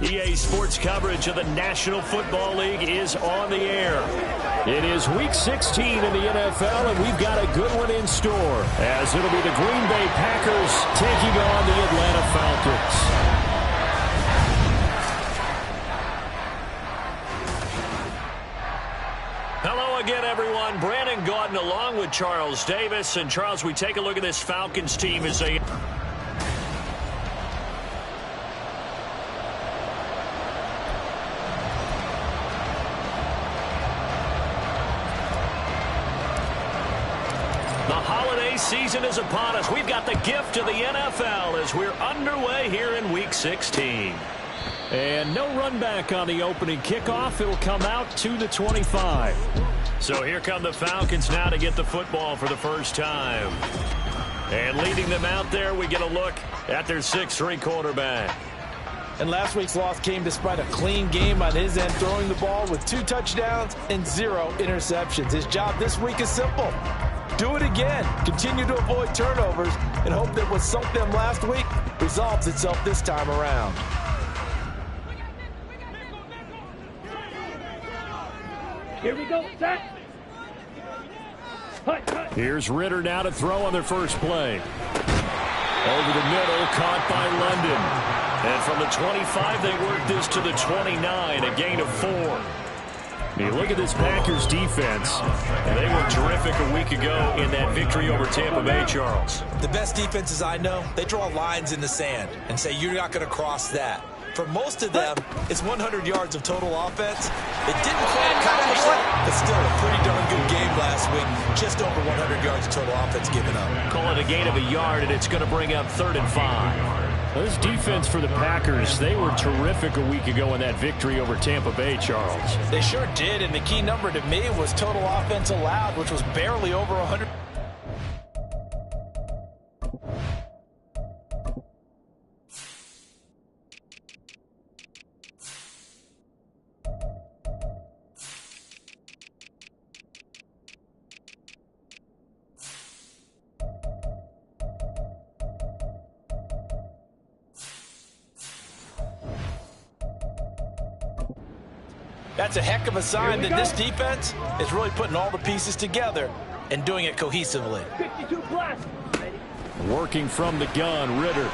EA Sports coverage of the National Football League is on the air. It is Week 16 in the NFL, and we've got a good one in store, as it'll be the Green Bay Packers taking on the Atlanta Falcons. Hello again, everyone. Brandon Gaudin along with Charles Davis. And, Charles, we take a look at this Falcons team as they... season is upon us. We've got the gift of the NFL as we're underway here in Week 16. And no run back on the opening kickoff. It'll come out to the 25. So here come the Falcons now to get the football for the first time. And leading them out there, we get a look at their 6'3" quarterback. And last week's loss came despite a clean game on his end, throwing the ball with 2 touchdowns and 0 interceptions. His job this week is simple. Do it again. Continue to avoid turnovers and hope that what sunk them last week resolves itself this time around. Here we go. Set. Here's Ritter now to throw on their first play. Over the middle, caught by London. And from the 25, they work this to the 29, a gain of 4. You look at this Packers defense, and they were terrific a week ago in that victory over Tampa Bay, Charles. The best defenses I know, they draw lines in the sand and say you're not going to cross that. For most of them, it's 100 yards of total offense. It didn't quite accomplish that, but still a pretty darn good game last week. Just over 100 yards of total offense given up. Call it a gain of a yard, and it's going to bring up 3rd and 5. This defense for the Packers, they were terrific a week ago in that victory over Tampa Bay, Charles. They sure did, and the key number to me was total offense allowed, which was barely over 100. That's a heck of a sign that this defense is really putting all the pieces together and doing it cohesively. 52 plus. Working from the gun, Ritter.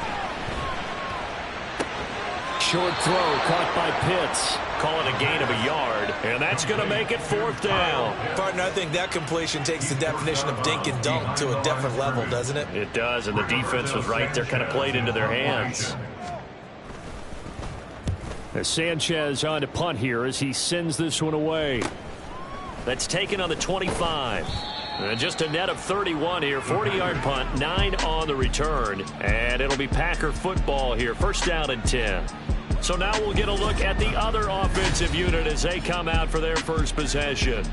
Short throw caught by Pitts. Call it a gain of a yard, and that's going to make it 4th down. Partner, I think that completion takes the definition of dink and dunk to a different level, doesn't it? It does, and the defense was right there, kind of played into their hands. As Sanchez on to punt here as he sends this one away. That's taken on the 25. And just a net of 31 here. 40-yard punt, 9 on the return. And it'll be Packer football here. 1st down and 10. So now we'll get a look at the other offensive unit as they come out for their first possession.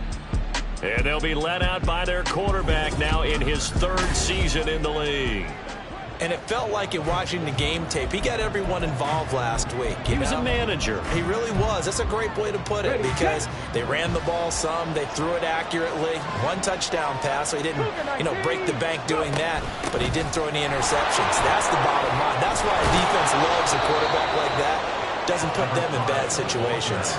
And they'll be led out by their quarterback now in his 3rd season in the league. And it felt like in watching the game tape, he got everyone involved last week. He was a manager. He really was. That's a great way to put it because they ran the ball some. They threw it accurately. 1 touchdown pass, so he didn't, break the bank doing that, but he didn't throw any interceptions. That's the bottom line. That's why a defense loves a quarterback like that. Doesn't put them in bad situations.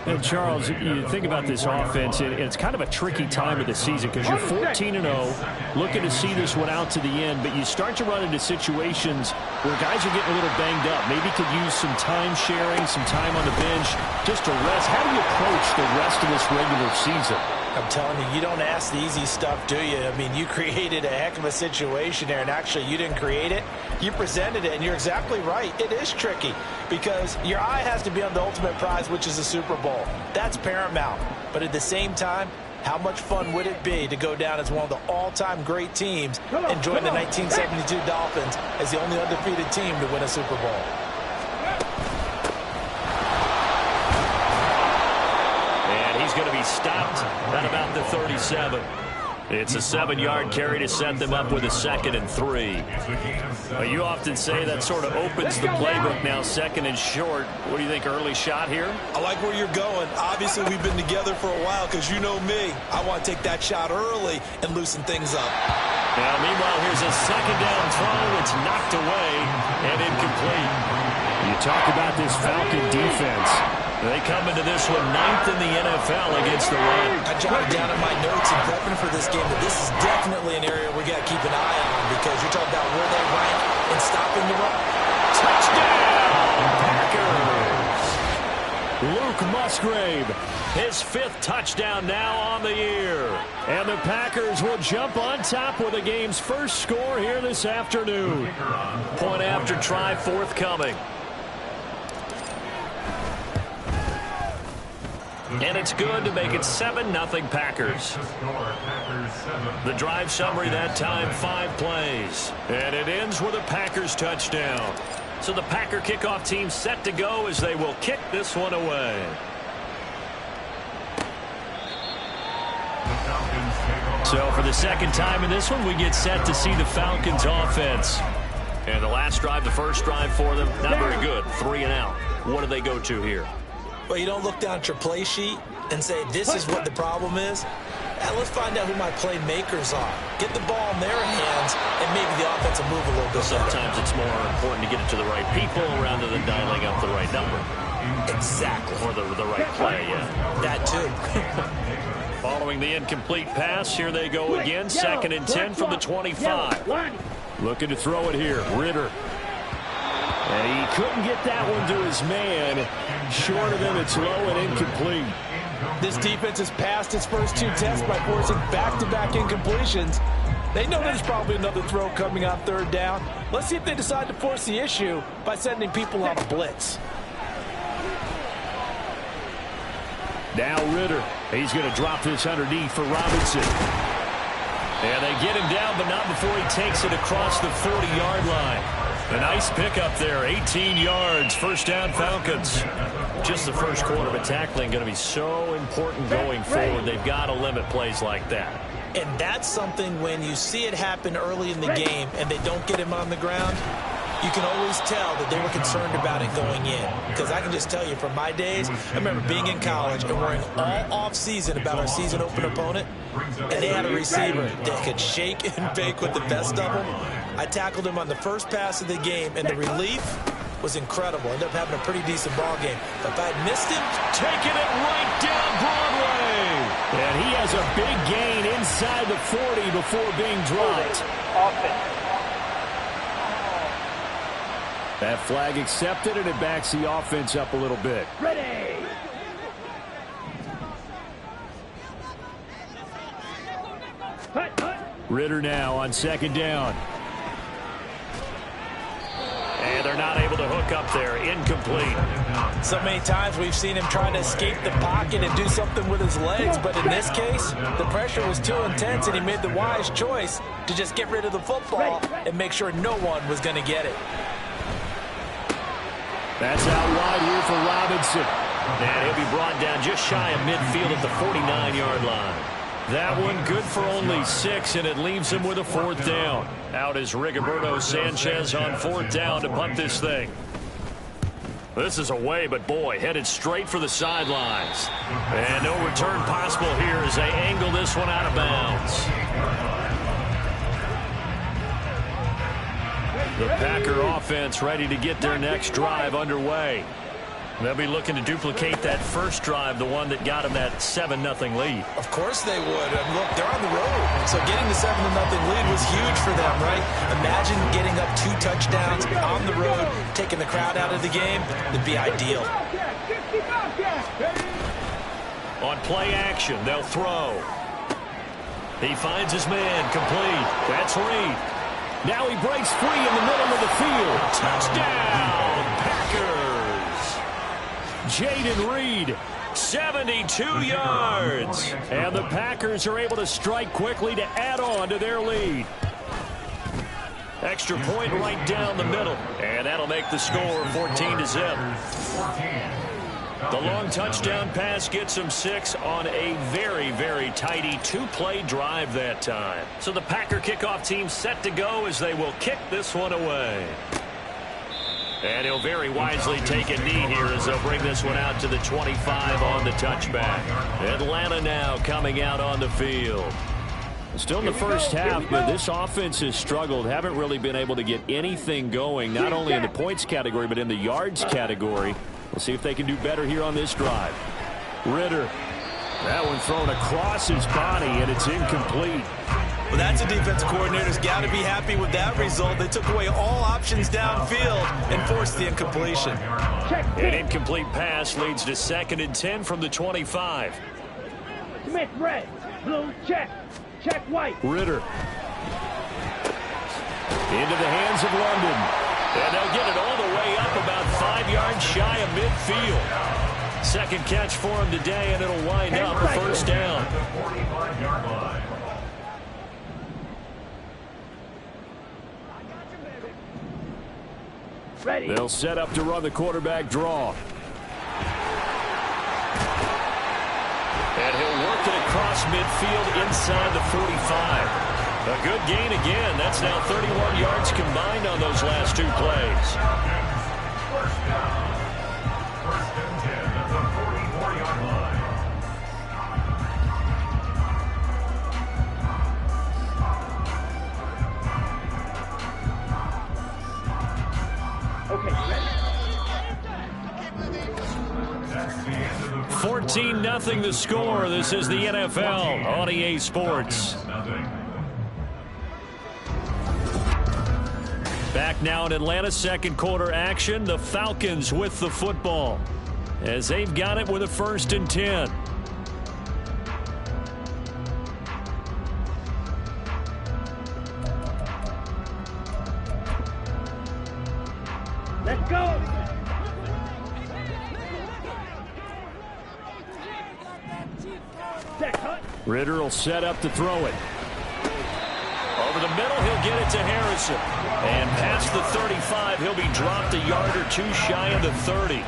And Charles, you think about this offense, and it's kind of a tricky time of the season because you're 14-0, looking to see this one out to the end, but you start to run into situations where guys are getting a little banged up. Maybe could use some time sharing, some time on the bench just to rest. How do you approach the rest of this regular season? I'm telling you, you don't ask the easy stuff, do you? I mean, you created a heck of a situation there, and actually you didn't create it. You presented it, and you're exactly right. It is tricky because your eye has to be on the ultimate prize, which is the Super Bowl. That's paramount. But at the same time, how much fun would it be to go down as one of the all-time great teams and join the 1972 Dolphins as the only undefeated team to win a Super Bowl? Going to be stopped at about the 37. It's a 7-yard carry to set them up with a 2nd and 3. You often say that sort of opens the playbook now, 2nd and short. What do you think, early shot here? I like where you're going. Obviously, we've been together for a while because you know me. I want to take that shot early and loosen things up. Now, meanwhile, here's a 2nd down throw. It's knocked away and incomplete. You talk about this Falcon defense. They come into this one 9th in the NFL against the run. I jotted down in my notes and prepping for this game that this is definitely an area we got to keep an eye on because you're talking about where they rank in stopping the run. Touchdown, Packers! Luke Musgrave, his 5th touchdown now on the year. And the Packers will jump on top with the game's first score here this afternoon. Point after try forthcoming. And it's good to make it 7-0 Packers. The drive summary that time, 5 plays. And it ends with a Packers touchdown. So the Packer kickoff team set to go as they will kick this one away. So for the second time in this one, we get set to see the Falcons offense. And the last drive, the first drive for them, not very good. 3 and out. What do they go to here? Well, you don't look down at your play sheet and say, this is what the problem is. Let's find out who my playmakers are. Get the ball in their hands, and maybe the offense will move a little bit Sometimes better. it's more important to get it to the right people rather than dialing up the right number. Exactly. Or the right play, yeah. That too. Following the incomplete pass, here they go again. 2nd and 10 from the 25. Looking to throw it here. Ritter. And he couldn't get that one to his man. Short of him, it's low and incomplete. This defense has passed its first 2 tests by forcing back-to-back incompletions. They know there's probably another throw coming on 3rd down. Let's see if they decide to force the issue by sending people on a blitz. Now Ritter. He's going to drop this underneath for Robinson. And they get him down, but not before he takes it across the 40-yard line. A nice pickup there, 18 yards, 1st down Falcons. Just the first quarter, but tackling going to be so important going forward. They've got to limit plays like that. And that's something when you see it happen early in the game and they don't get him on the ground, you can always tell that they were concerned about it going in. Because I can just tell you from my days, I remember being in college and worrying all off-season about our season open opponent, and they had a receiver that could shake and bake with the best of them. I tackled him on the first pass of the game, and the relief was incredible. Ended up having a pretty decent ball game. But if I had missed him, taking it right down Broadway. And he has a big gain inside the 40 before being dropped. That flag accepted, and it backs the offense up a little bit. Ready. Ritter now on 2nd down. And they're not able to hook up there. Incomplete. So many times we've seen him trying to escape the pocket and do something with his legs, but in this case, the pressure was too intense, and he made the wise choice to just get rid of the football and make sure no one was going to get it. That's out wide here for Robinson. And he'll be brought down just shy of midfield at the 49-yard line. That one good for only 6, and it leaves him with a 4th down. Out is Rigoberto Sanchez on 4th down to punt this thing. This is away, but boy, headed straight for the sidelines. And no return possible here as they angle this one out of bounds. The Packer offense ready to get their next drive underway. They'll be looking to duplicate that first drive, the one that got them that 7-0 lead. of course they would. Look, they're on the road. So getting the 7-0 lead was huge for them, right? Imagine getting up 2 touchdowns on the road, taking the crowd out of the game. It'd be ideal. On play action, they'll throw. He finds his man, complete. That's Reed. Now he breaks free in the middle of the field. Touchdown, Packers. Jaden Reed, 72 yards. And the Packers are able to strike quickly to add on to their lead. Extra point right down the middle. And that'll make the score 14-0. The long touchdown pass gets him 6 on a very, very tidy 2-play drive that time. So the Packer kickoff team set to go as they will kick this one away. And he'll very wisely take a knee here as they'll bring this one out to the 25 on the touchback. Atlanta now coming out on the field. Still in the first half, but this offense has struggled. Haven't really been able to get anything going, not only in the points category, but in the yards category. We'll see if they can do better here on this drive. Ritter. That one thrown across his body, and it's incomplete. Well, that's a defensive coordinator's got to be happy with that result. They took away all options downfield and forced the incompletion. An incomplete pass leads to 2nd and 10 from the 25. Smith red, blue check, check white. Ritter. Into the hands of London. And they'll get it all the way up about 5 yards shy of midfield. Second catch for him today, and it'll wind up a first down. Ready. They'll set up to run the quarterback draw. And he'll work it across midfield inside the 45. A good gain again. That's now 31 yards combined on those last 2 plays. First down. First and 10 at the 44-yard line. Okay, ready. 14-0 the score. This is the NFL on EA Sports. Back now in Atlanta, second quarter action. The Falcons with the football as they've got it with a 1st and 10. Let's go. Ritter will set up to throw it. Over the middle, he'll get it to Harrison. And past the 35, he'll be dropped a yard or 2 shy of the 30.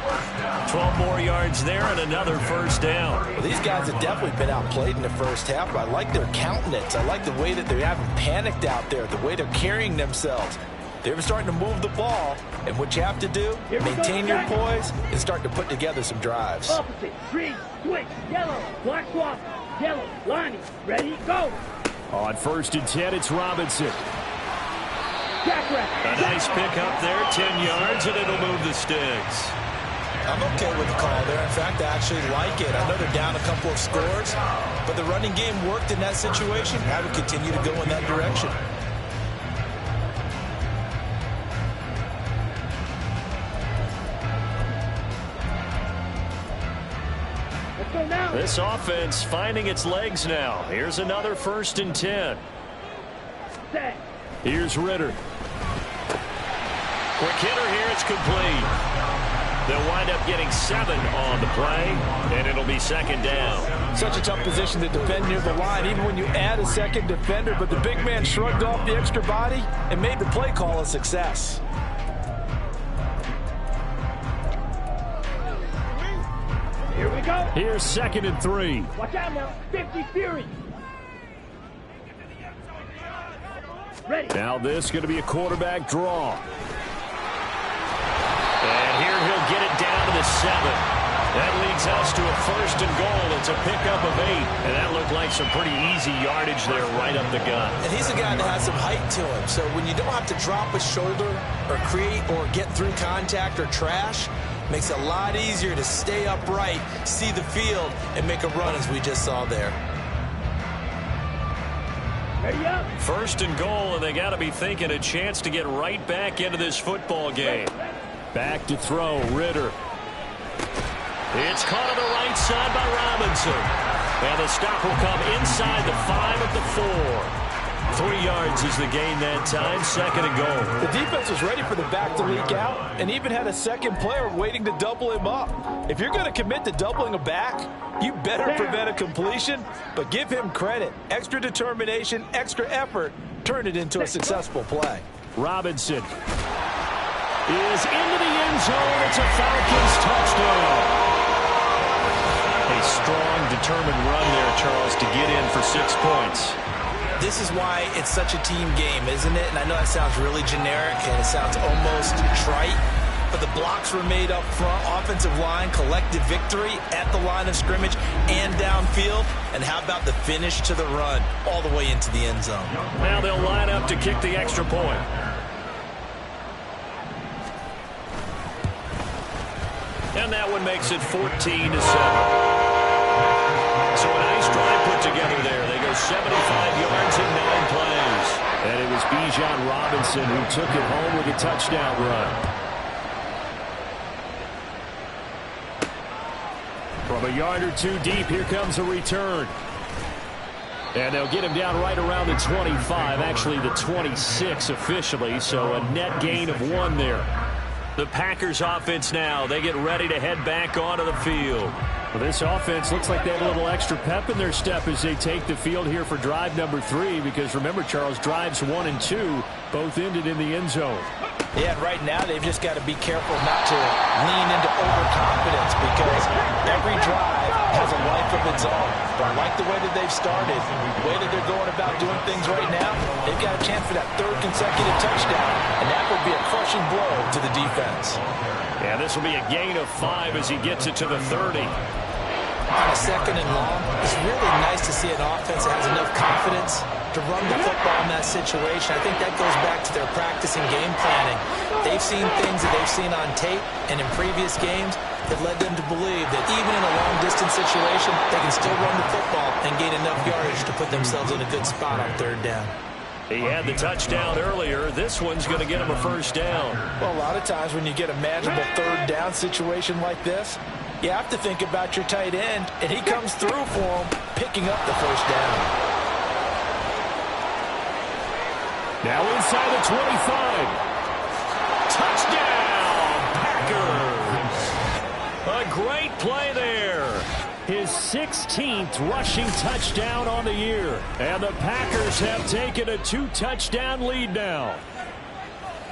12 more yards there and another first down. Well, these guys have definitely been outplayed in the first half, but I like their countenance. I like the way that they haven't panicked out there, the way they're carrying themselves. They're starting to move the ball, and what you have to do, maintain your poise and start to put together some drives. Opposite, green, switch, yellow, black swap, yellow, lining, ready, go. On 1st and 10, it's Robinson. Jackrabbit. A nice pick up there, 10 yards, and it'll move the sticks. I'm okay with the call there. In fact, I actually like it. I know they're down a couple of scores, but the running game worked in that situation. I would continue to go in that direction. Let's go now. This offense finding its legs now. Here's another 1st and 10. Set. Here's Ritter. Quick hitter here. It's complete. They'll wind up getting 7 on the play, and it'll be 2nd down. Such a tough position to defend near the line, even when you add a second defender, but the big man shrugged off the extra body and made the play call a success. Here we go. Here's 2nd and 3. Watch out now. 50 Fury. Ready. Now this going to be a quarterback draw. And here he'll get it down to the 7. That leads us to a 1st and goal. It's a pickup of 8. And that looked like some pretty easy yardage there right up the gut. And he's a guy that has some height to him. So when you don't have to drop a shoulder or create or get through contact or trash, makes it a lot easier to stay upright, see the field, and make a run as we just saw there. Ready up. 1st and goal, and they got to be thinking a chance to get right back into this football game. Back to throw, Ritter. It's caught on the right side by Robinson. And the stop will come inside the 5 at the 4. 3 yards is the gain that time, 2nd and goal. The defense was ready for the back to leak out and even had a second player waiting to double him up. If you're going to commit to doubling a back, you better prevent a completion, but give him credit. Extra determination, extra effort, turn it into a successful play. Robinson is into the end zone. It's a Falcons touchdown. A strong, determined run there, Charles, to get in for 6 points. This is why it's such a team game, isn't it? And I know that sounds really generic and it sounds almost trite, but the blocks were made up front. Offensive line, collective victory at the line of scrimmage and downfield. And how about the finish to the run all the way into the end zone? Now they'll line up to kick the extra point. And that one makes it 14-7. So a nice drive put together there. They go 75 yards in 9 plays. And it was Bijan Robinson who took it home with a touchdown run. From a yard or two deep, here comes a return. And they'll get him down right around the 25, actually the 26 officially, so a net gain of 1 there. The Packers offense now, they get ready to head back onto the field. Well, this offense looks like they have a little extra pep in their step as they take the field here for drive number 3, because remember, Charles, drives 1 and 2 both ended in the end zone. Yeah, and right now they've just got to be careful not to lean into overconfidence, because every drive has a life of its own. But I like the way that they've started, the way that they're going about doing things right now. They've got a chance for that 3rd consecutive touchdown, and that would be a crushing blow to the defense. Yeah, this will be a gain of 5 as he gets it to the 30. On a 2nd and long, it's really nice to see an offense that has enough confidence to run the football in that situation. I think that goes back to their practice and game planning. They've seen things that they've seen on tape and in previous games that led them to believe that even in a long-distance situation, they can still run the football and gain enough yardage to put themselves in a good spot on 3rd down. He had the touchdown earlier. This one's going to get him a 1st down. Well, a lot of times when you get a manageable 3rd down situation like this, you have to think about your tight end, and he comes through for him, picking up the 1st down. Now inside the 25. Touchdown, Packers. A great play there. His 16th rushing touchdown on the year. And the Packers have taken a 2-touchdown lead now.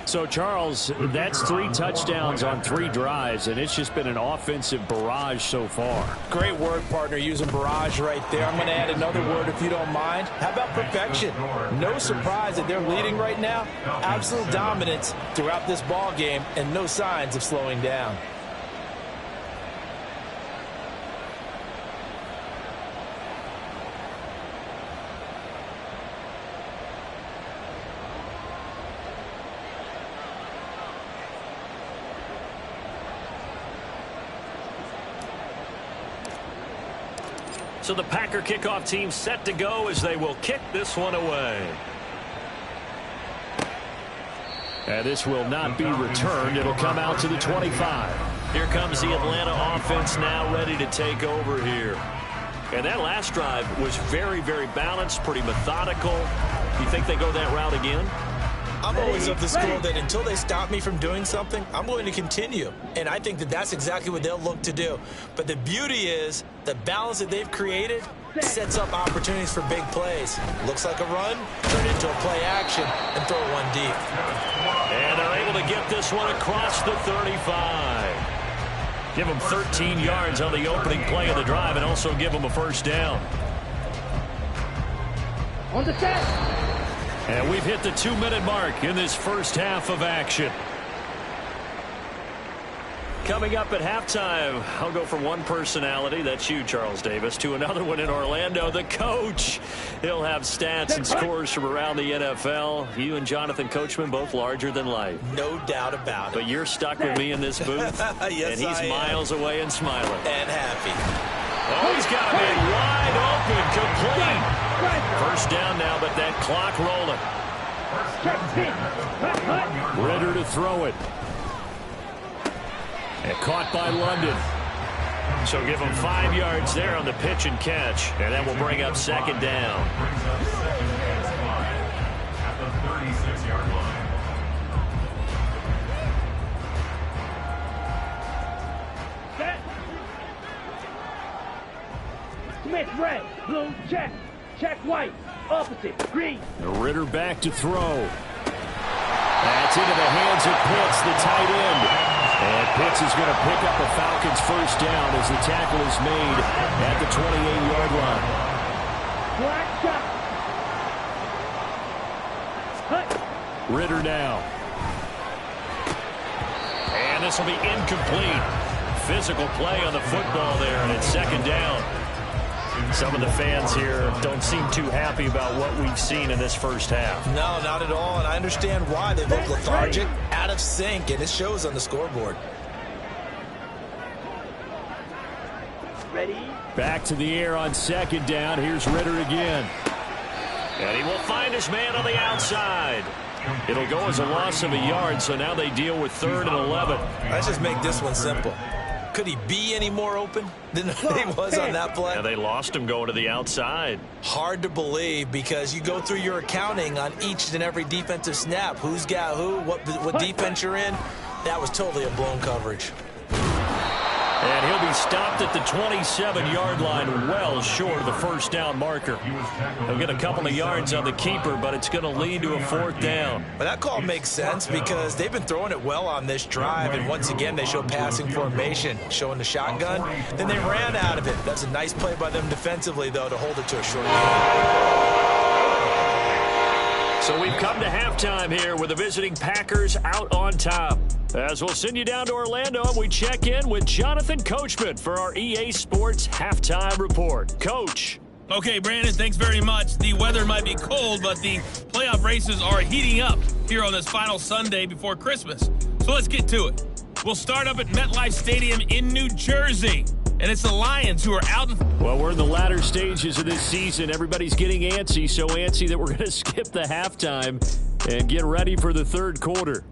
So, Charles, that's 3 touchdowns on 3 drives, and it's just been an offensive barrage so far. Great word, partner, using barrage right there. I'm going to add another word if you don't mind. How about perfection? No surprise that they're leading right now. Absolute dominance throughout this ball game, and no signs of slowing down. So the Packer kickoff team set to go as they will kick this one away. And this will not be returned. It'll come out to the 25. Here comes the Atlanta offense now ready to take over here. And that last drive was very, very balanced, pretty methodical. You think they go that route again? I'm always of the school that until they stop me from doing something, I'm going to continue. And I think that that's exactly what they'll look to do. But the beauty is the balance that they've created sets up opportunities for big plays. Looks like a run, turn it into a play action, and throw one deep. And they're able to get this one across the 35. Give them 13 yards on the opening play of the drive and also give them a 1st down. On the set. And we've hit the 2-minute mark in this first half of action. Coming up at halftime, I'll go from one personality, that's you, Charles Davis, to another one in Orlando, the coach. He'll have stats and scores from around the NFL. You and Jonathan Coachman, both larger than life. No doubt about it. But you're stuck with me in this booth, Yes, and he's miles away and smiling. And happy. Oh, he's got a man wide open, complete. 1st down now, but that clock rolling. Ritter to throw it. And caught by London. So give him 5 yards there on the pitch and catch. And that will bring up 2nd down. At the 36-yard line. Smith red, blue check, check white, opposite green. Ritter back to throw. That's into the hands of Pitts, the tight end. And Pitts is going to pick up a Falcons 1st down as the tackle is made at the 28-yard line. Black shot. Hut. Ritter now. And And this will be incomplete. Physical play on the football there, and it's second down. Some of the fans here don't seem too happy about what we've seen in this first half. No, not at all, and I understand why. They look lethargic, out of sync, and it shows on the scoreboard. Ready? Back to the air on second down. Here's Ritter again. And he will find his man on the outside. It'll go as a loss of a yard, so now they deal with 3rd and 11. Let's just make this one simple. Could he be any more open than he was on that play? Yeah, they lost him going to the outside. Hard to believe because you go through your accounting on each and every defensive snap. Who's got who, what defense you're in. That was totally a blown coverage. And he'll be stopped at the 27-yard line, well short of the first down marker. He'll get a couple of yards on the keeper, but it's going to lead to a 4th down. But that call makes sense because they've been throwing it well on this drive, and once again they show passing formation, showing the shotgun. Then they ran out of it. That's a nice play by them defensively, though, to hold it to a short game. So we've come to halftime here with the visiting Packers out on top. As we'll send you down to Orlando, and we check in with Jonathan Coachman for our EA Sports Halftime Report. Coach. Okay, Brandon, thanks very much. The weather might be cold, but the playoff races are heating up here on this final Sunday before Christmas. So let's get to it. We'll start up at MetLife Stadium in New Jersey. And it's the Lions who are out. Well, we're in the latter stages of this season. Everybody's getting antsy, so antsy that we're going to skip the halftime and get ready for the third quarter.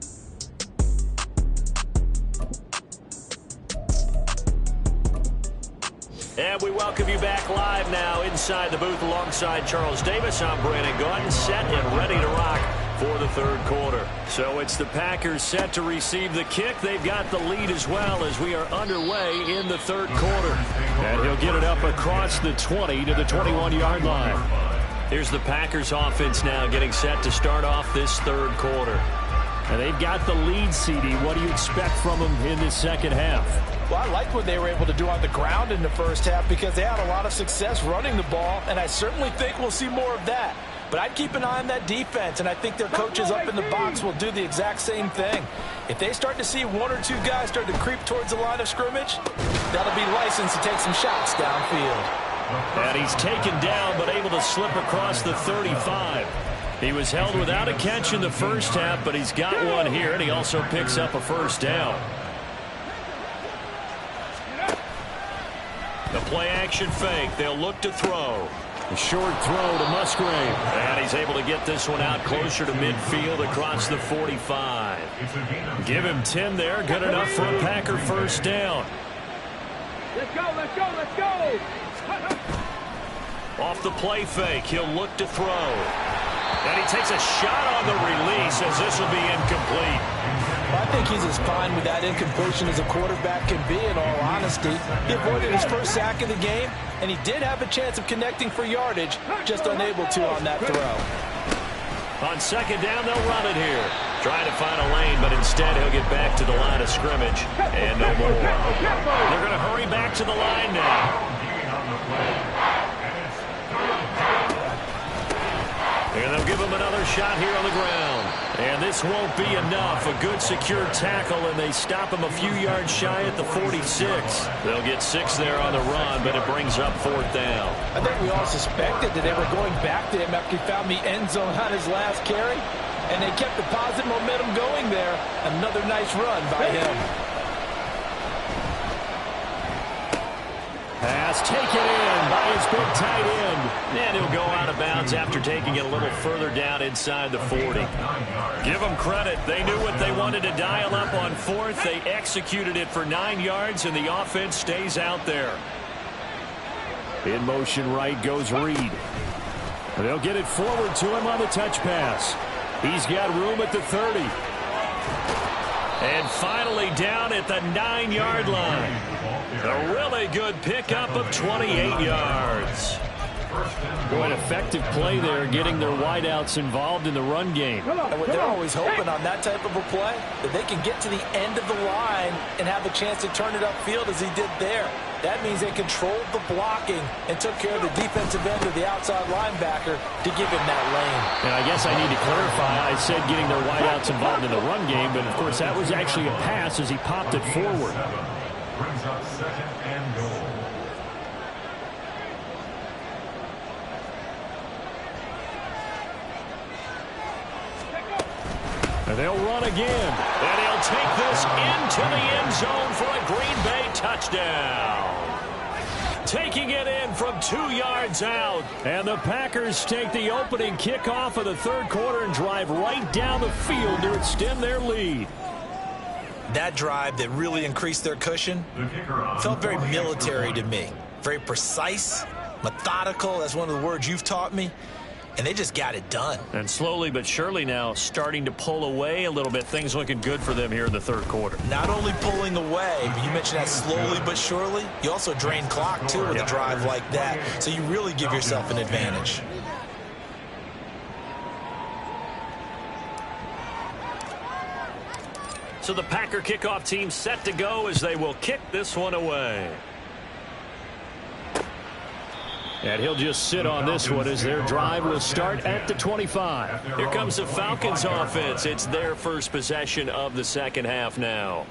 And we welcome you back live now inside the booth alongside Charles Davis. I'm Brandon Gaudin, set and ready to rock for the third quarter. So it's the Packers set to receive the kick. They've got the lead as well as we are underway in the third quarter. And he'll get it up across the 20 to the 21-yard line. Here's the Packers offense now getting set to start off this third quarter. And they've got the lead, CD. What do you expect from them in this second half? Well, I like what they were able to do on the ground in the first half because they had a lot of success running the ball, and I certainly think we'll see more of that. But I'd keep an eye on that defense, and I think their coaches up in the box will do the exact same thing. If they start to see one or two guys start to creep towards the line of scrimmage, that'll be licensed to take some shots downfield. And he's taken down but able to slip across the 35. He was held without a catch in the first half, but he's got one here, and he also picks up a first down. The play-action fake. They'll look to throw. A short throw to Musgrave. And he's able to get this one out closer to midfield across the 45. Give him 10 there. Good enough for a Packer first down. Let's go, let's go, let's go! Off the play fake, he'll look to throw. And he takes a shot on the release as this will be incomplete. I think he's as fine with that incompletion as a quarterback can be, in all honesty. He avoided his first sack of the game, and he did have a chance of connecting for yardage, just unable to on that throw. On second down, they'll run it here. Trying to find a lane, but instead he'll get back to the line of scrimmage. And no more. They're going to hurry back to the line now. And they'll give him another shot here on the ground. And this won't be enough. A good secure tackle, and they stop him a few yards shy at the 46. They'll get 6 there on the run, but it brings up 4th down. I think we all suspected that they were going back to him after he found the end zone on his last carry, and they kept the positive momentum going there. Another nice run by him. Pass taken in by his big tight end. And he'll go out of bounds after taking it a little further down inside the 40. Give them credit. They knew what they wanted to dial up on 4th. They executed it for 9 yards, and the offense stays out there. In motion right goes Reed. They'll get it forward to him on the touch pass. He's got room at the 30. And finally down at the 9-yard line. A really good pickup of 28 yards. Boy, an effective play there, getting their wideouts involved in the run game. And they're always hoping on that type of a play that they can get to the end of the line and have a chance to turn it upfield as he did there. That means they controlled the blocking and took care of the defensive end of the outside linebacker to give him that lane. And I guess I need to clarify, I said getting their wideouts involved in the run game, but of course that was actually a pass as he popped it forward. Brings up 2nd and goal. And they'll run again. And he'll take this into the end zone for a Green Bay touchdown. Taking it in from 2 yards out. And the Packers take the opening kickoff of the third quarter and drive right down the field to extend their lead. That drive that really increased their cushion felt very military to me. Very precise, methodical. That's one of the words you've taught me. And they just got it done. And slowly but surely now starting to pull away a little bit. Things looking good for them here in the third quarter. Not only pulling away, but you mentioned that slowly but surely. You also drain clock, too, with a drive like that. So you really give yourself an advantage. So the Packer kickoff team set to go as they will kick this one away. And he'll just sit on this one as their drive will start at the 25. Here comes the Falcons offense. It's their first possession of the second half now.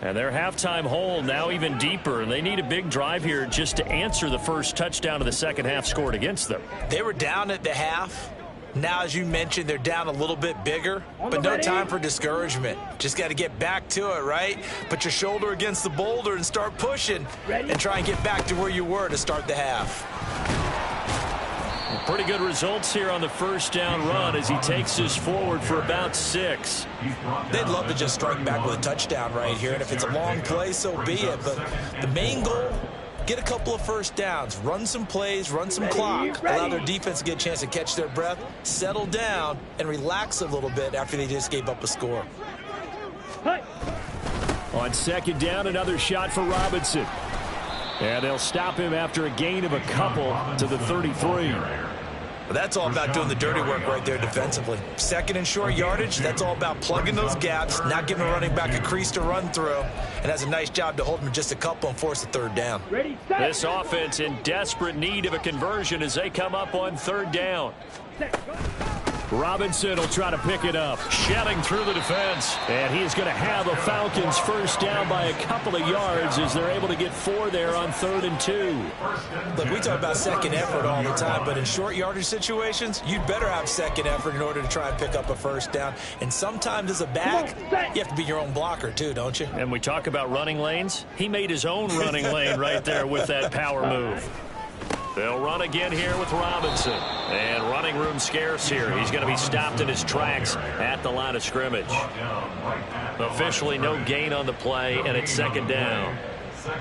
And their halftime hole now even deeper. And they need a big drive here just to answer the first touchdown of the second half scored against them. They were down at the half. Now, as you mentioned, they're down a little bit bigger, but no time for discouragement. Just got to get back to it, right? Put your shoulder against the boulder and start pushing and try and get back to where you were to start the half. Pretty good results here on the first down run as he takes this forward for about 6. They'd love to just strike back with a touchdown right here, and if it's a long play, so be it. But the main goal, get a couple of first downs, run some plays, run some clock, allow their defense to get a chance to catch their breath, settle down, and relax a little bit after they just gave up a score. On second down, another shot for Robinson. And they'll stop him after a gain of a couple to the 33. Well, that's all about doing the dirty work right there defensively. Second and short yardage, that's all about plugging those gaps, not giving a running back a crease to run through, and has a nice job to hold him just a couple and force the third down. This offense in desperate need of a conversion as they come up on third down. Robinson will try to pick it up, shedding through the defense. And he's going to have a Falcons first down by a couple of yards as they're able to get 4 there on 3rd and 2. Look, we talk about second effort all the time, but in short yardage situations, you'd better have second effort in order to try and pick up a first down. And sometimes as a back, you have to be your own blocker too, don't you? And we talk about running lanes. He made his own running lane right there with that power move. They'll run again here with Robinson. And running room scarce here. He's going to be stopped in his tracks at the line of scrimmage. Officially no gain on the play, and it's second down.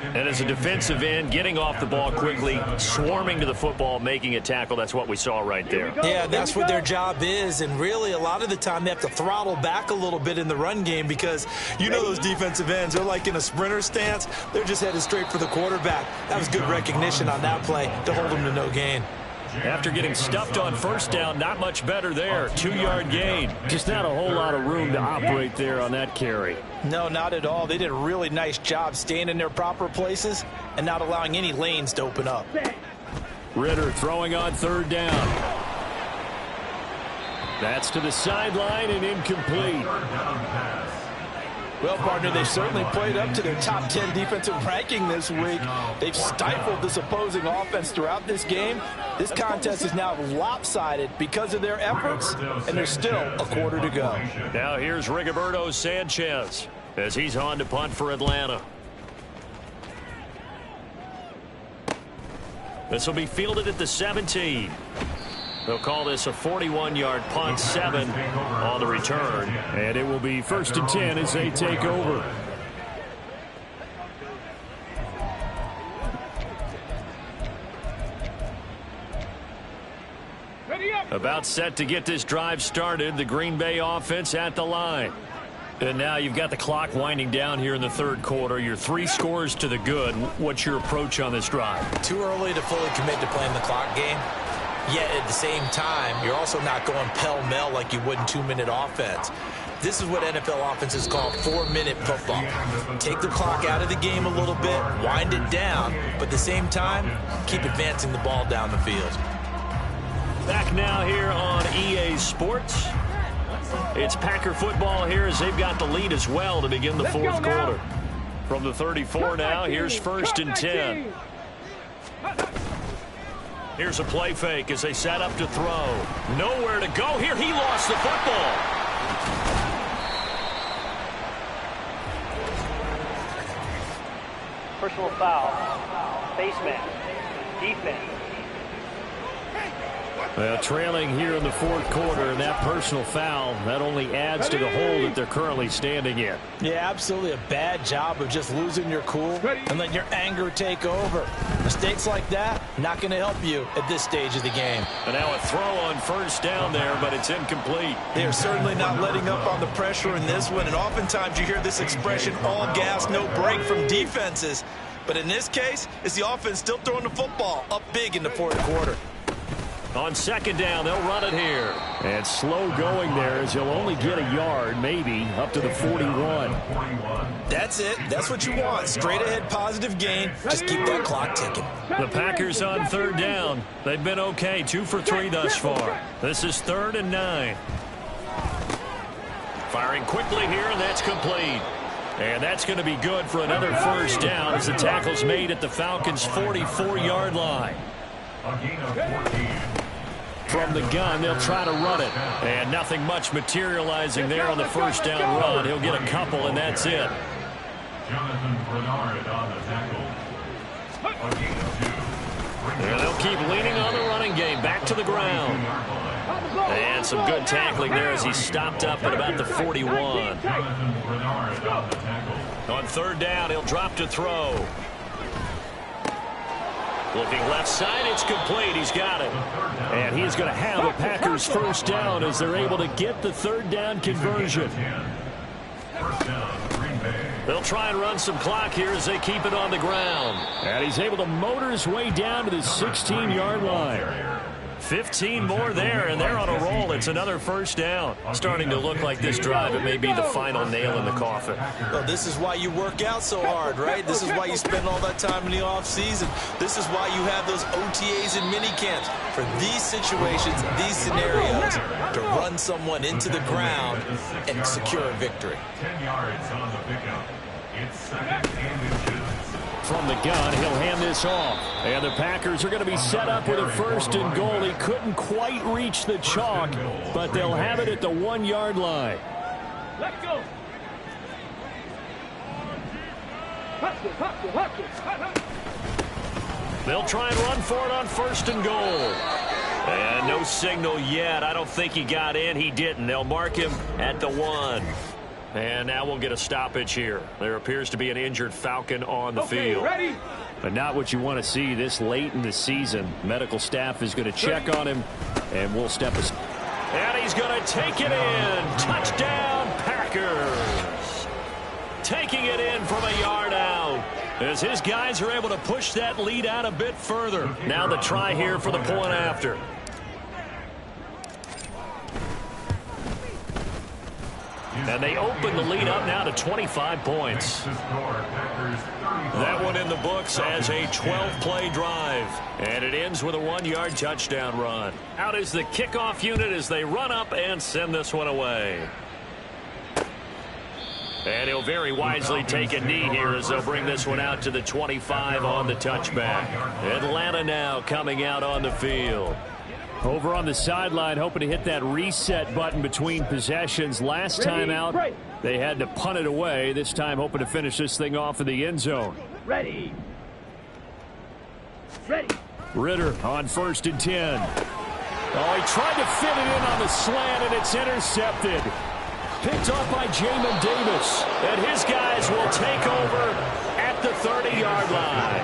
And as a defensive end, getting off the ball quickly, swarming to the football, making a tackle, that's what we saw right there. Yeah, that's what their job is, and really a lot of the time they have to throttle back a little bit in the run game because you know those defensive ends, they're like in a sprinter stance. They're just headed straight for the quarterback. That was good recognition on that play to hold them to no gain. After getting stuffed on first down, not much better there. 2-yard gain. Just not a whole lot of room to operate there on that carry. No, not at all. They did a really nice job staying in their proper places and not allowing any lanes to open up. Ritter throwing on third down. That's to the sideline and incomplete. Well, partner, they certainly played up to their top 10 defensive ranking this week. They've stifled this opposing offense throughout this game. This contest is now lopsided because of their efforts, and there's still a quarter to go. Now here's Rigoberto Sanchez as he's on to punt for Atlanta. This will be fielded at the 17. They'll call this a 41-yard punt, 7 on the return. And it will be 1st and 10 as they take over. About set to get this drive started. The Green Bay offense at the line. And now you've got the clock winding down here in the third quarter. You're 3 scores to the good. What's your approach on this drive? Too early to fully commit to playing the clock game. Yet at the same time, you're also not going pell-mell like you would in 2-minute offense. This is what NFL offenses call 4-minute football. Take the clock out of the game a little bit, wind it down, but at the same time, keep advancing the ball down the field. Back now here on EA Sports. It's Packer football here as they've got the lead as well to begin the fourth quarter. From the 34 now, here's 1st and 10. Here's a play fake as they set up to throw. Nowhere to go here. He lost the football. Personal foul. Face mask. Defense. Well, trailing here in the fourth quarter, and that personal foul, that only adds to the hole that they're currently standing in. Yeah, absolutely a bad job of just losing your cool and letting your anger take over. Mistakes like that, not going to help you at this stage of the game. And now a throw on 1st down there, but it's incomplete. They're certainly not letting up on the pressure in this one, and oftentimes you hear this expression, all gas, no break from defenses. But in this case, it's the offense still throwing the football up big in the fourth quarter. On 2nd down, they'll run it here. And slow going there as he'll only get a yard, maybe, up to the 41. That's it. That's what you want. Straight ahead positive gain. Just keep that clock ticking. The Packers on 3rd down. They've been okay, 2 for 3 thus far. This is 3rd and 9. Firing quickly here, and that's complete. And that's going to be good for another 1st down as the tackle's made at the Falcons' 44-yard line. From the gun, they'll try to run it. And nothing much materializing there on the 1st down run. He'll get a couple, and that's it. Jonathan Bernard on the tackle. And they'll keep leaning on the running game. Back to the ground. And some good tackling there as he stopped up at about the 41. On 3rd down, he'll drop to throw. Looking left side, it's complete. He's got it. And he's going to have a Packers 1st down as they're able to get the 3rd down conversion. They'll try and run some clock here as they keep it on the ground. And he's able to motor his way down to the 16-yard line. 15 more there, and they're on a roll. It's another 1st down. Starting to look like this drive, it may be the final nail in the coffin. Well, this is why you work out so hard, right? This is why you spend all that time in the offseason. This is why you have those OTAs and mini camps. For these situations, these scenarios, to run someone into the ground and secure a victory. 10 yards on the pickup. It's 2nd and inches. From the gun, he'll hand this off. And the Packers are going to be set up with a 1st and goal. He couldn't quite reach the chalk, but they'll have it at the 1-yard line. Let's go. They'll try and run for it on 1st and goal. And no signal yet. I don't think he got in. He didn't. They'll mark him at the 1. And now we'll get a stoppage here. There appears to be an injured Falcon on the field. Ready? But not what you want to see this late in the season. Medical staff is going to check on him, and we'll step aside. And he's going to take it in. Touchdown, Packers. Taking it in from a yard out. As his guys are able to push that lead out a bit further. Now the try here for the point after. And they open the lead up now to 25 points. That one in the books as a 12-play drive. And it ends with a 1-yard touchdown run. Out is the kickoff unit as they run up and send this one away. And he'll very wisely take a knee here as they'll bring this one out to the 25 on the touchback. Atlanta now coming out on the field. Over on the sideline, hoping to hit that reset button between possessions. Last time out, they had to punt it away. This time, hoping to finish this thing off in the end zone. Ready. Ritter on 1st and 10. Oh, he tried to fit it in on the slant, and it's intercepted. Picked off by Jamin Davis. And his guys will take over at the 30-yard line.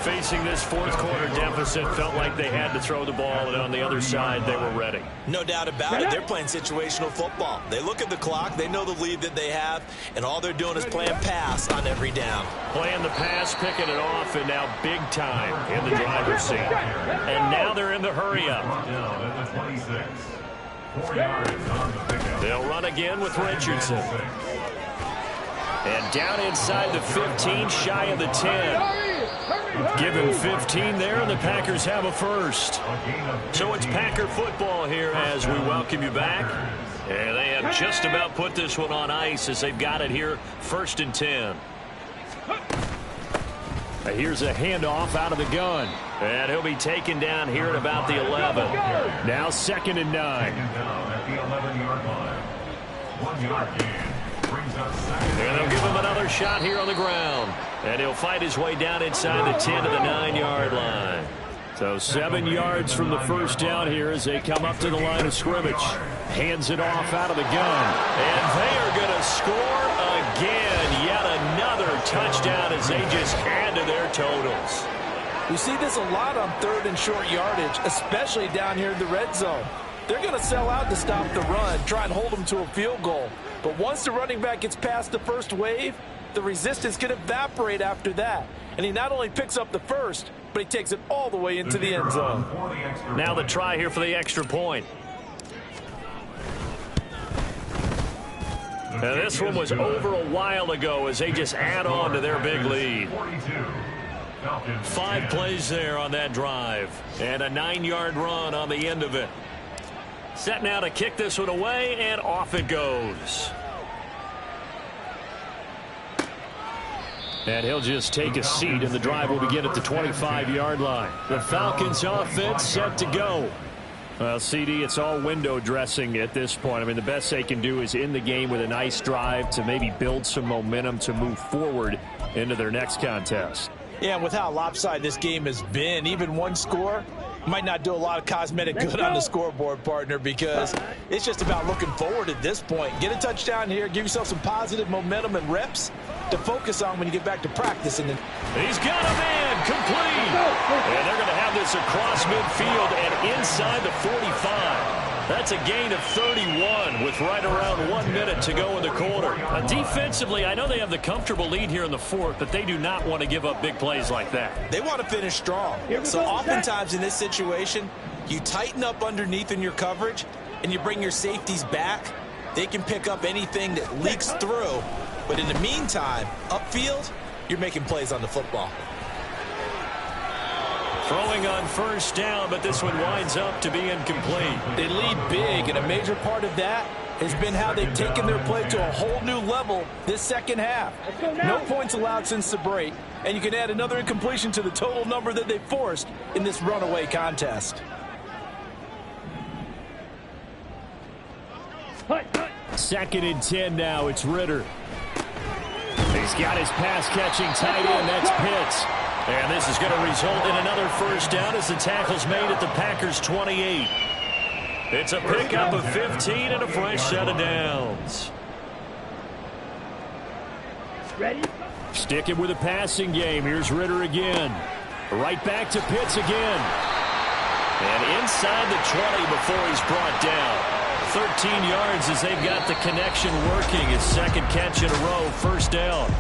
facing this fourth quarter deficit, felt like they had to throw the ball, and on the other side, they were ready. No doubt about it. They're playing situational football. They look at the clock, they know the lead that they have, and all they're doing is playing pass on every down. Playing the pass, picking it off, and now big time in the driver's seat. And now they're in the hurry-up. They'll run again with Richardson. And down inside the 15, shy of the 10. Give him 15 there, and the Packers have a first. So it's Packer football here as we welcome you back. And they have just about put this one on ice as they've got it here, 1st and 10. Here's a handoff out of the gun. And he'll be taken down here at about the 11. Now 2nd and 9. At the 11-yard line. 1 yard gain. And they'll give him another shot here on the ground. And he'll fight his way down inside the 10 to the 9-yard line. So 7 yards from the first down here as they come up to the line of scrimmage. Hands it off out of the gun. And they are going to score again. Yet another touchdown as they just add to their totals. We see this a lot on 3rd and short yardage, especially down here in the red zone. They're going to sell out to stop the run, try and hold them to a field goal. But once the running back gets past the first wave, the resistance can evaporate after that. And he not only picks up the first, but he takes it all the way into the end zone. Now the try here for the extra point. Now this one was over a while ago as they just add on to their big lead. 5 plays there on that drive. And a 9-yard run on the end of it. Set now to kick this one away, and off it goes. And he'll just take a seat, and the drive will begin at the 25-yard line. The Falcons offense set to go. Well, CD, it's all window dressing at this point. I mean, the best they can do is in the game with a nice drive to maybe build some momentum to move forward into their next contest. Yeah, and with how lopsided this game has been, even one score might not do a lot of cosmetic good on the scoreboard, partner, because it's just about looking forward at this point. Get a touchdown here, give yourself some positive momentum and reps to focus on when you get back to practice. And he's got a man complete. And they're going to have this across midfield and inside the 45. That's a gain of 31 with right around 1 minute to go in the quarter. Defensively, I know they have the comfortable lead here in the fourth, but they do not want to give up big plays like that. They want to finish strong. So oftentimes in this situation, you tighten up underneath in your coverage and you bring your safeties back. They can pick up anything that leaks through. But in the meantime, upfield, you're making plays on the football. Throwing on first down, but this one winds up to be incomplete. They lead big, and a major part of that has been how they've taken their play to a whole new level this second half. No points allowed since the break, and you can add another incompletion to the total number that they forced in this runaway contest. 2nd and 10 now. It's Ritter. He's got his pass-catching tight end. That's Pitts. And this is going to result in another first down as the tackle's made at the Packers' 28. It's a pickup of 15 and a fresh set of downs. Ready? Sticking with a passing game. Here's Ritter again. Right back to Pitts again. And inside the 20 before he's brought down. 13 yards as they've got the connection working. His second catch in a row, first down.